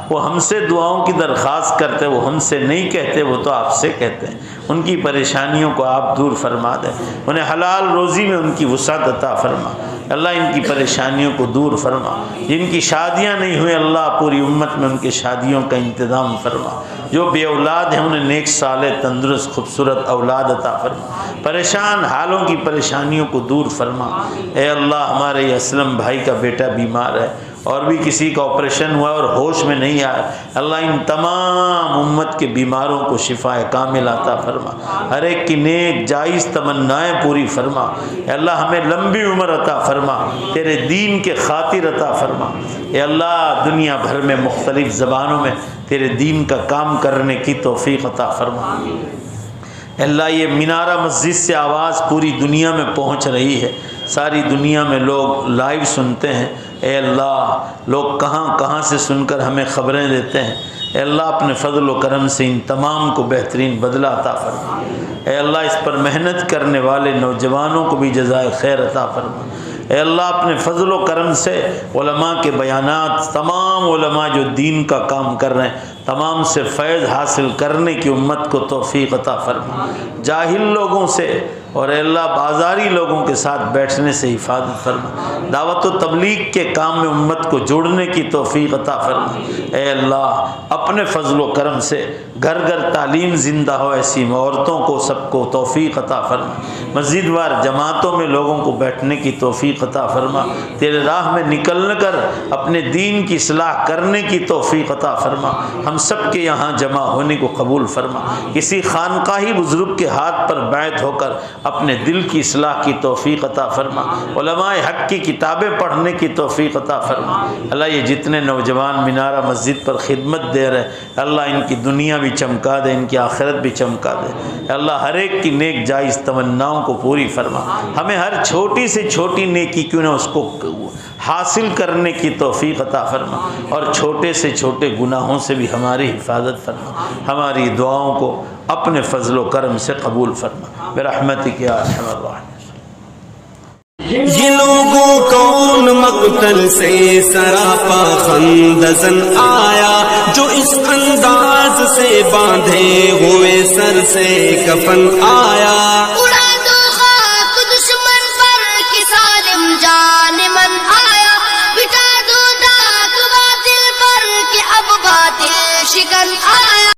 وہ ہم سے دعاؤں کی درخواست کرتے، وہ ہم سے نہیں کہتے، وہ تو آپ سے کہتے ہیں. ان کی پریشانیوں کو آپ دور فرما دیں. انہیں حلال روزی میں ان کی وسعت عطا فرما. اللہ ان کی پریشانیوں کو دور فرما. جن کی شادیاں نہیں ہوئیں اللہ پوری امت میں ان کی شادیوں کا انتظام فرما. جو بے اولاد ہیں انہیں نیک صالح تندرست خوبصورت اولاد عطا فرما. پریشان حالوں کی پریشانیوں کو دور فرما. اے اللہ ہمارے یہ اسلم بھائی کا بیٹا بیمار ہے اور بھی کسی کا آپریشن ہوا اور ہوش میں نہیں آیا، اللہ ان تمام امت کے بیماروں کو شفا کامل عطا فرما. ہر ایک کی نیک جائز تمنائیں پوری فرما. اے اللہ ہمیں لمبی عمر عطا فرما، تیرے دین کے خاطر عطا فرما. اے اللہ دنیا بھر میں مختلف زبانوں میں تیرے دین کا کام کرنے کی توفیق عطا فرما. اللہ یہ مینارہ مسجد سے آواز پوری دنیا میں پہنچ رہی ہے، ساری دنیا میں لوگ لائیو سنتے ہیں. اے اللہ لوگ کہاں کہاں سے سن کر ہمیں خبریں دیتے ہیں. اے اللہ اپنے فضل و کرم سے ان تمام کو بہترین بدلہ عطا فرما. اے اللہ اس پر محنت کرنے والے نوجوانوں کو بھی جزائے خیر عطا فرما. اے اللہ اپنے فضل و کرم سے علماء کے بیانات، تمام علماء جو دین کا کام کر رہے ہیں تمام سے فیض حاصل کرنے کی امت کو توفیق عطا فرما، جاہل لوگوں سے اور اے اللہ بازاری لوگوں کے ساتھ بیٹھنے سے حفاظت فرما، دعوت و تبلیغ کے کام میں امت کو جوڑنے کی توفیق عطا فرما۔ اے اللہ اپنے فضل و کرم سے گھر گھر تعلیم زندہ ہو، ایسی عورتوں کو سب کو توفیق عطا فرما، مسجد وار جماعتوں میں لوگوں کو بیٹھنے کی توفیق عطا فرما، تیرے راہ میں نکل کر اپنے دین کی اصلاح کرنے کی توفیق عطا فرما، ہم سب کے یہاں جمع ہونے کو قبول فرما، کسی خانقاہی بزرگ کے ہاتھ پر بیعت ہو کر اپنے دل کی اصلاح کی توفیق عطا فرما، علماء حق کی کتابیں پڑھنے کی توفیق عطا فرما۔ اللہ یہ جتنے نوجوان مینارہ مسجد پر خدمت دے رہے اللہ ان کی دنیا بھی چمکا دے، ان کی آخرت بھی چمکا دے، اللہ ہر ایک کی نیک جائز تمناؤں کو پوری فرما، ہمیں ہر چھوٹی سے چھوٹی نیکی کیوں نہ اس کو حاصل کرنے کی توفیق عطا فرما، اور چھوٹے سے چھوٹے گناہوں سے بھی ہماری حفاظت فرما، ہماری دعاؤں کو اپنے فضل و کرم سے قبول فرما، برحمتک یا ارحم الراحمین۔ یہ لوگوں کون مقتل سے سراپا خندزن آیا، جو اس انداز سے باندھے ہوئے سر سے کفن آیا، اڑا دو خاک دشمن پر کہ ظالم جان من آیا، بٹا دو داغ باطل پر کہ اب باطل شکن آیا۔